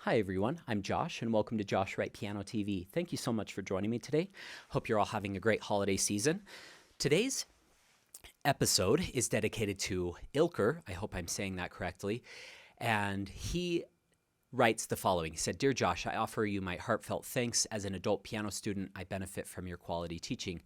Hi everyone, I'm Josh and welcome to Josh Wright Piano TV. Thank you so much for joining me today. Hope you're all having a great holiday season. Today's episode is dedicated to Ilker, I hope I'm saying that correctly, and he writes the following. He said, "Dear Josh, I offer you my heartfelt thanks. As an adult piano student, I benefit from your quality teaching.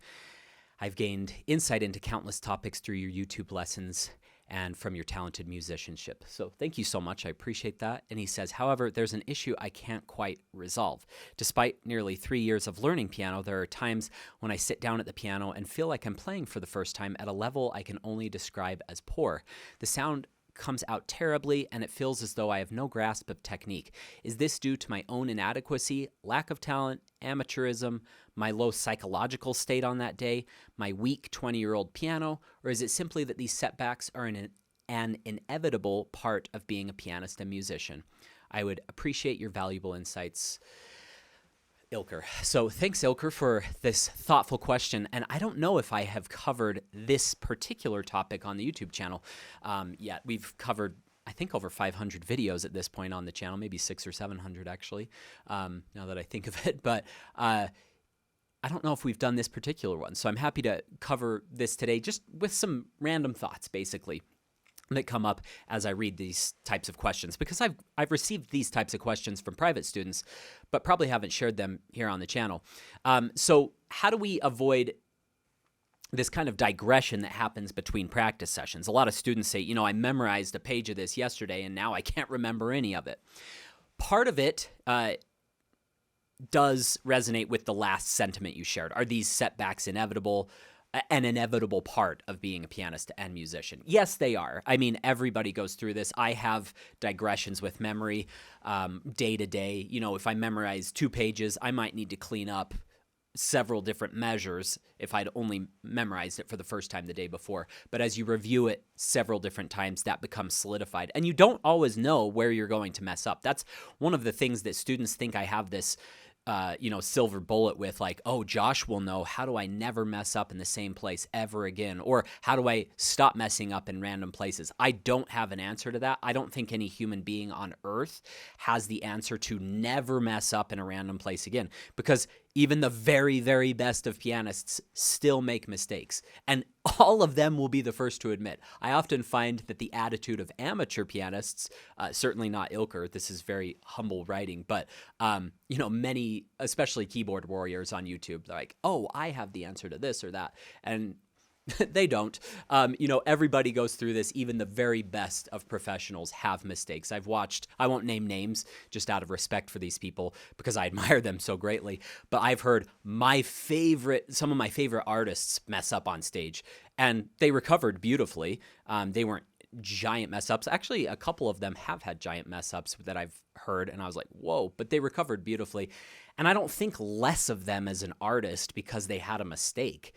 I've gained insight into countless topics through your YouTube lessons and from your talented musicianship." So thank you so much. I appreciate that. And he says, "However, there's an issue I can't quite resolve. Despite nearly 3 years of learning piano, there are times when I sit down at the piano and feel like I'm playing for the first time at a level I can only describe as poor. The sound comes out terribly, and it feels as though I have no grasp of technique. Is this due to my own inadequacy, lack of talent, amateurism, my low psychological state on that day, my weak 20-year-old piano, or is it simply that these setbacks are an inevitable part of being a pianist and musician? I would appreciate your valuable insights, Ilker." So thanks, Ilker, for this thoughtful question. And I don't know if I have covered this particular topic on the YouTube channel yet. We've covered, I think, over 500 videos at this point on the channel, maybe 600 or 700 actually, now that I think of it. But I don't know if we've done this particular one. So I'm happy to cover this today just with some random thoughts, basically, that come up as I read these types of questions, because I've received these types of questions from private students, but probably haven't shared them here on the channel. So how do we avoid this kind of digression that happens between practice sessions? A lot of students say, I memorized a page of this yesterday and now I can't remember any of it. Part of it does resonate with the last sentiment you shared. Are these setbacks inevitable? An inevitable part of being a pianist and musician? Yes, they are. I mean, everybody goes through this. I have digressions with memory day to day. If I memorize 2 pages, I might need to clean up several different measures if I'd only memorized it for the first time the day before. But as you review it several different times, that becomes solidified. And you don't always know where you're going to mess up. That's one of the things that students think I have this silver bullet with, like, oh, Josh will know, how do I never mess up in the same place ever again? Or how do I stop messing up in random places? I don't have an answer to that. I don't think any human being on earth has the answer to never mess up in a random place again, because even the very, very best of pianists still make mistakes, and all of them will be the first to admit. I often find that the attitude of amateur pianists, certainly not Ilker, this is very humble writing, but many, especially keyboard warriors on YouTube, they're like, oh, I have the answer to this or that, and they don't. Everybody goes through this. Even the very best of professionals have mistakes. I've watched, I won't name names just out of respect for these people because I admire them so greatly, but I've heard some of my favorite artists mess up on stage, and they recovered beautifully. They weren't giant mess ups. Actually, a couple of them have had giant mess ups that I've heard, and I was like, whoa, but they recovered beautifully. And I don't think less of them as an artist because they had a mistake.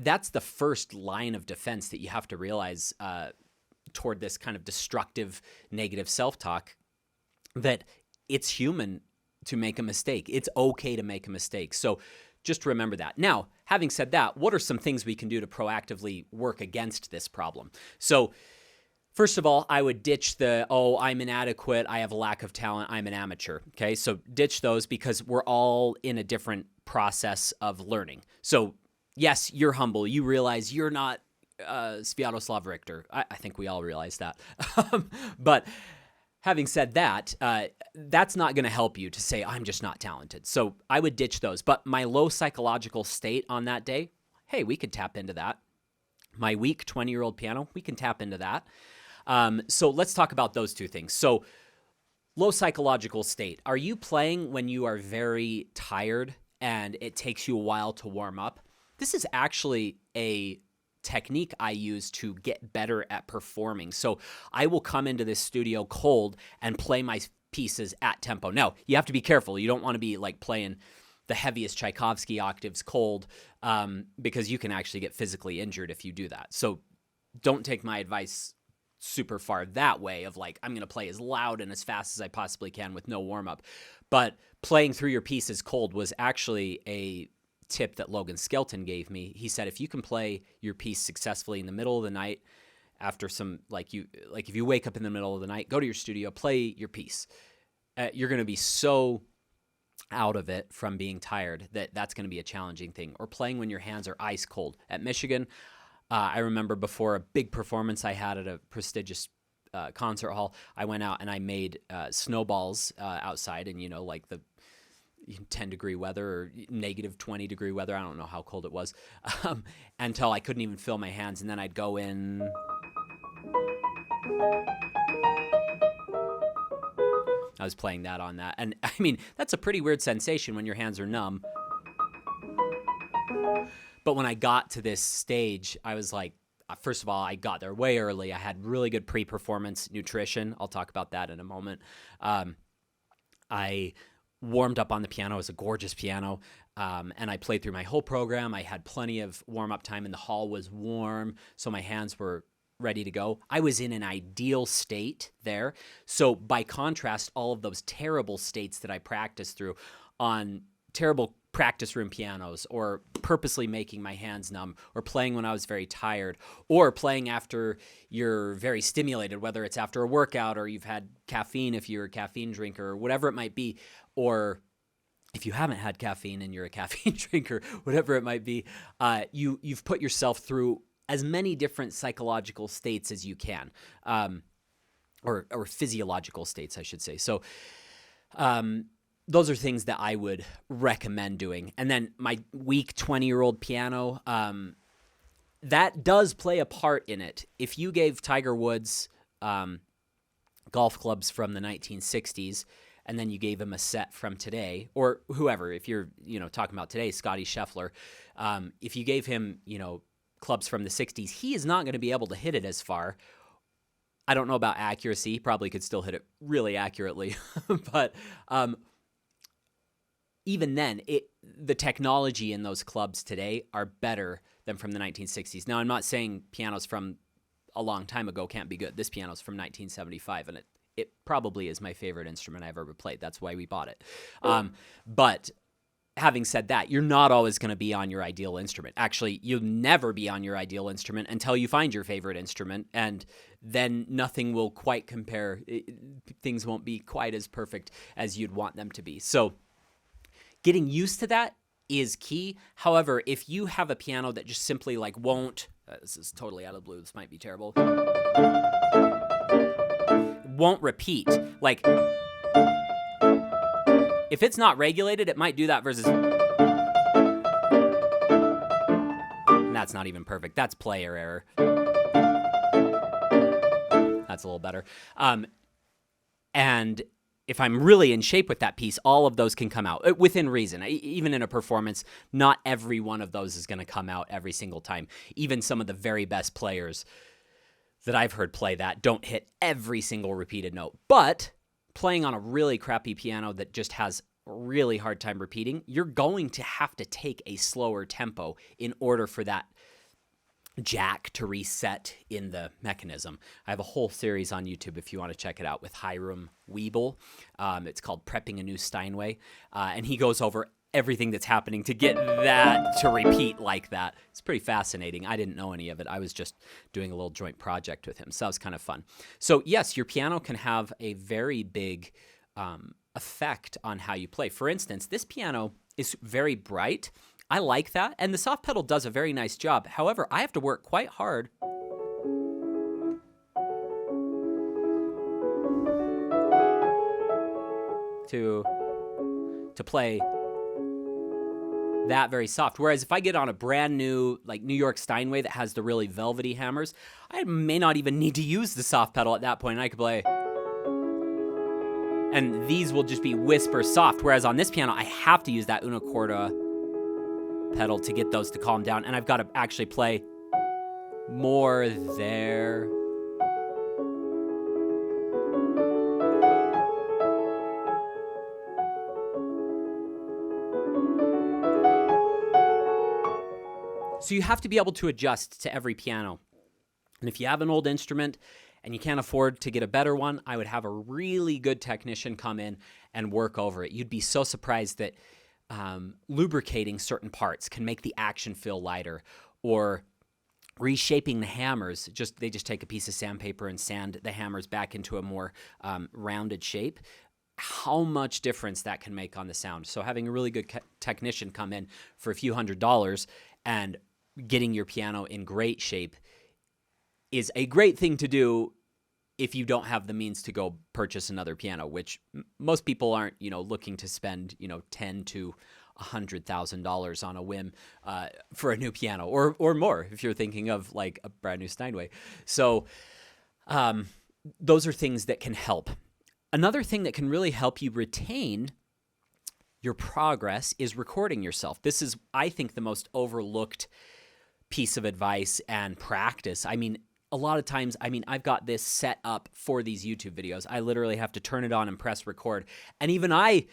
That's the first line of defense that you have to realize toward this kind of destructive, negative self-talk, that it's human to make a mistake. It's okay to make a mistake. So just remember that. Now, having said that, what are some things we can do to proactively work against this problem? So first of all, I would ditch I'm inadequate, I have a lack of talent, I'm an amateur. Okay, so ditch those, because we're all in a different process of learning. So yes, you're humble. You realize you're not Sviatoslav Richter. I think we all realize that. But having said that, that's not going to help you to say, I'm just not talented. So I would ditch those. But my low psychological state on that day, hey, we could tap into that. My weak 20-year-old piano, we can tap into that. So let's talk about those two things. So low psychological state. Are you playing when you are very tired and it takes you a while to warm up? This is actually a technique I use to get better at performing. So I will come into this studio cold and play my pieces at tempo. Now, you have to be careful. You don't want to be like playing the heaviest Tchaikovsky octaves cold, because you can actually get physically injured if you do that. So don't take my advice super far that way of like, I'm going to play as loud and as fast as I possibly can with no warm-up. But playing through your pieces cold was actually a tip that Logan Skelton gave me. He said, if you can play your piece successfully in the middle of the night, after some, if you wake up in the middle of the night, go to your studio, play your piece. you're going to be so out of it from being tired that's going to be a challenging thing. Or playing when your hands are ice cold. At Michigan, I remember before a big performance I had at a prestigious concert hall, I went out and I made snowballs outside, and like the 10-degree weather or negative 20-degree weather. I don't know how cold it was, until I couldn't even feel my hands. And then I'd go in. I was playing that on that. And I mean, that's a pretty weird sensation when your hands are numb. But when I got to this stage, I was like, first of all, I got there way early. I had really good pre-performance nutrition. I'll talk about that in a moment. I warmed up on the piano. It was a gorgeous piano. And I played through my whole program. I had plenty of warm-up time, and the hall was warm, so my hands were ready to go. I was in an ideal state there. So by contrast, all of those terrible states that I practiced through on terrible practice room pianos, or purposely making my hands numb, or playing when I was very tired, or playing after you're very stimulated, whether it's after a workout or you've had caffeine if you're a caffeine drinker, or whatever it might be, or if you haven't had caffeine and you're a caffeine drinker, whatever it might be, you've put yourself through as many different psychological states as you can, or physiological states, I should say. So those are things that I would recommend doing. And then my weak 20-year-old piano, that does play a part in it. If you gave Tiger Woods golf clubs from the 1960s, and then you gave him a set from today, or whoever, if you're talking about today, Scotty Scheffler, if you gave him clubs from the 60s, he is not going to be able to hit it as far. I don't know about accuracy. He probably could still hit it really accurately. But even then, the technology in those clubs today are better than from the 1960s. Now, I'm not saying pianos from a long time ago can't be good. This piano's from 1975, and it probably is my favorite instrument I've ever played. That's why we bought it. But having said that, you're not always going to be on your ideal instrument. Actually, you'll never be on your ideal instrument until you find your favorite instrument, and then nothing will quite compare. Things won't be quite as perfect as you'd want them to be. So getting used to that is key. However, if you have a piano that just simply won't, this is totally out of the blue, this might be terrible, won't repeat, if it's not regulated, it might do that versus... And that's not even perfect. That's player error. That's a little better. And if I'm really in shape with that piece, all of those can come out within reason. Even in a performance, not every one of those is going to come out every single time. Even some of the very best players that I've heard play that don't hit every single repeated note. But playing on a really crappy piano that just has a really hard time repeating, you're going to have to take a slower tempo in order for that jack to reset in the mechanism. I have a whole series on YouTube if you want to check it out with Hiram Weeble. It's called Prepping a New Steinway, and he goes over everything that's happening to get that to repeat like that. It's pretty fascinating. I didn't know any of it. I was just doing a little joint project with him, so that was kind of fun. So yes, your piano can have a very big effect on how you play. For instance, this piano is very bright. I like that, and the soft pedal does a very nice job. However, I have to work quite hard to play that very soft. Whereas if I get on a brand new New York Steinway that has the really velvety hammers, I may not even need to use the soft pedal at that point, and I could play. And these will just be whisper soft. Whereas on this piano, I have to use that una corda pedal to get those to calm down, and I've got to actually play more there. So you have to be able to adjust to every piano. And if you have an old instrument and you can't afford to get a better one, I would have a really good technician come in and work over it. You'd be so surprised that lubricating certain parts can make the action feel lighter, or reshaping the hammers. They just take a piece of sandpaper and sand the hammers back into a more rounded shape. how much difference that can make on the sound. So having a really good technician come in for a few $100s and getting your piano in great shape is a great thing to do if you don't have the means to go purchase another piano, which most people aren't, looking to spend, $10,000 to $100,000 on a whim for a new piano, or more if you're thinking of like a brand new Steinway. So those are things that can help. Another thing that can really help you retain your progress is recording yourself. This is, I think, the most overlooked piece of advice and practice. I mean, a lot of times, I've got this set up for these YouTube videos. I literally have to turn it on and press record. And even I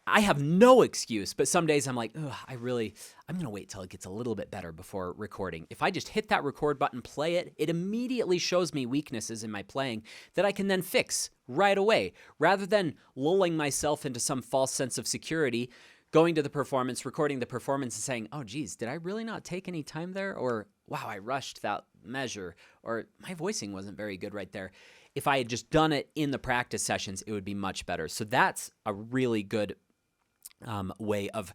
have no excuse, but some days I'm like, I'm going to wait till it gets a little bit better before recording. If I just hit that record button, play it, it immediately shows me weaknesses in my playing that I can then fix right away, rather than lulling myself into some false sense of security, going to the performance, recording the performance and saying, oh, geez, did I really not take any time there? Or, wow, I rushed that measure, or my voicing wasn't very good right there. If I had just done it in the practice sessions, it would be much better. So that's a really good way of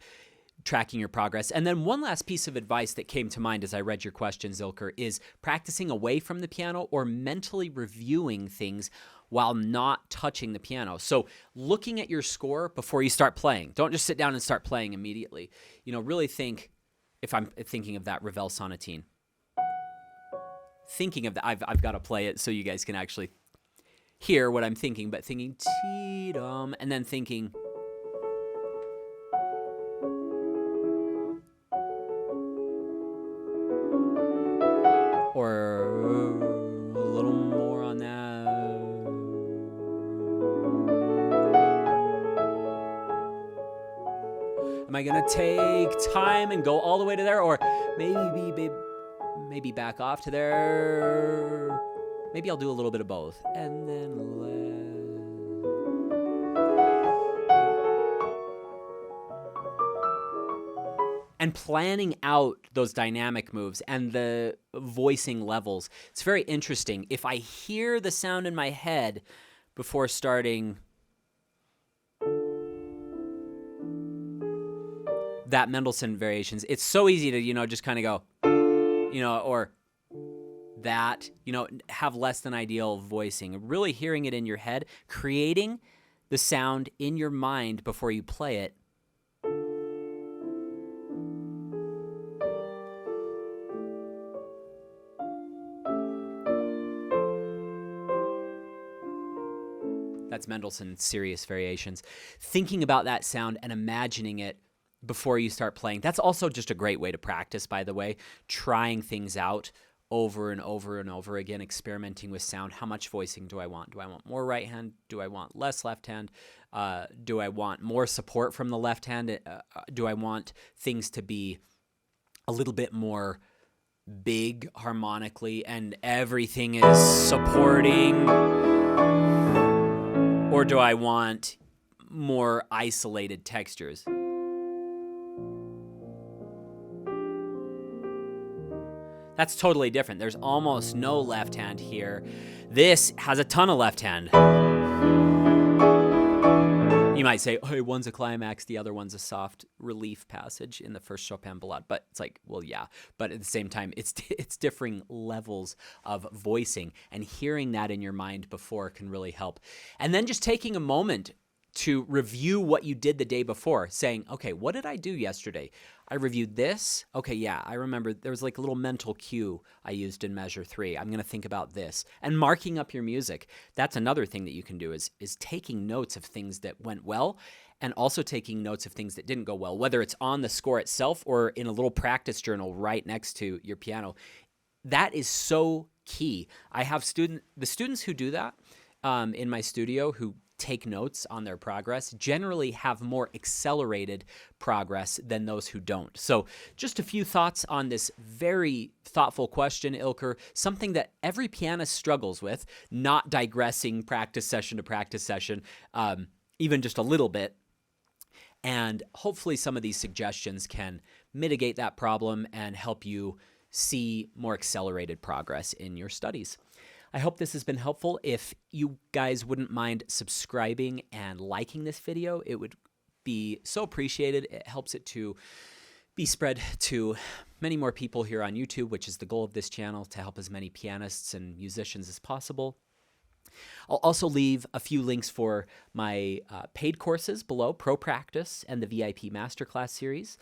tracking your progress. And then one last piece of advice that came to mind as I read your question, Zilker, is practicing away from the piano or mentally reviewing things while not touching the piano. So looking at your score before you start playing. Don't just sit down and start playing immediately. Really think, if I'm thinking of that Ravel sonatine, thinking of that, I've got to play it so you guys can actually hear what I'm thinking, but thinking T-dum, and then thinking or a little more on that. Am I going to take time and go all the way to there, or maybe back off to there? Maybe I'll do a little bit of both. And then and planning out those dynamic moves and the voicing levels. It's very interesting. If I hear the sound in my head before starting that Mendelssohn variations, it's so easy to, just kind of go, or that, have less than ideal voicing. Really hearing it in your head, creating the sound in your mind before you play it. That's Mendelssohn's Serious Variations. Thinking about that sound and imagining it before you start playing. That's also just a great way to practice, by the way. Trying things out over and over and over again, experimenting with sound. How much voicing do I want? Do I want more right hand? Do I want less left hand? Do I want more support from the left hand? Do I want things to be a little bit more big harmonically and everything is supporting? Or do I want more isolated textures? That's totally different. There's almost no left hand here. This has a ton of left hand. You might say, hey, one's a climax, the other one's a soft relief passage in the first Chopin ballade. But it's like, well, yeah. But at the same time, it's differing levels of voicing. And hearing that in your mind before can really help. And then just taking a moment to review what you did the day before, saying, okay, what did I do yesterday? I reviewed this. Okay, yeah, I remember there was like a little mental cue I used in measure 3. I'm going to think about this. And marking up your music. That's another thing that you can do is taking notes of things that went well and also taking notes of things that didn't go well, whether it's on the score itself or in a little practice journal right next to your piano. That is so key. I have the students who do that in my studio who take notes on their progress generally have more accelerated progress than those who don't. So just a few thoughts on this very thoughtful question, Ilker, something that every pianist struggles with, not digressing practice session to practice session, even just a little bit. And hopefully some of these suggestions can mitigate that problem and help you see more accelerated progress in your studies. I hope this has been helpful. If you guys wouldn't mind subscribing and liking this video, it would be so appreciated. It helps it to be spread to many more people here on YouTube, which is the goal of this channel, to help as many pianists and musicians as possible. I'll also leave a few links for my paid courses below, Pro Practice and the VIP Masterclass series,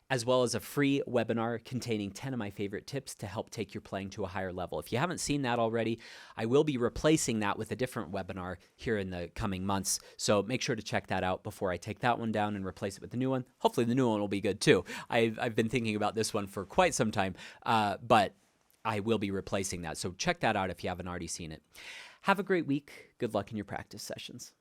as well as a free webinar containing 10 of my favorite tips to help take your playing to a higher level. If you haven't seen that already, I will be replacing that with a different webinar here in the coming months, so make sure to check that out before I take that one down and replace it with the new one. Hopefully the new one will be good too. I've been thinking about this one for quite some time, but I will be replacing that, so check that out if you haven't already seen it. Have a great week. Good luck in your practice sessions.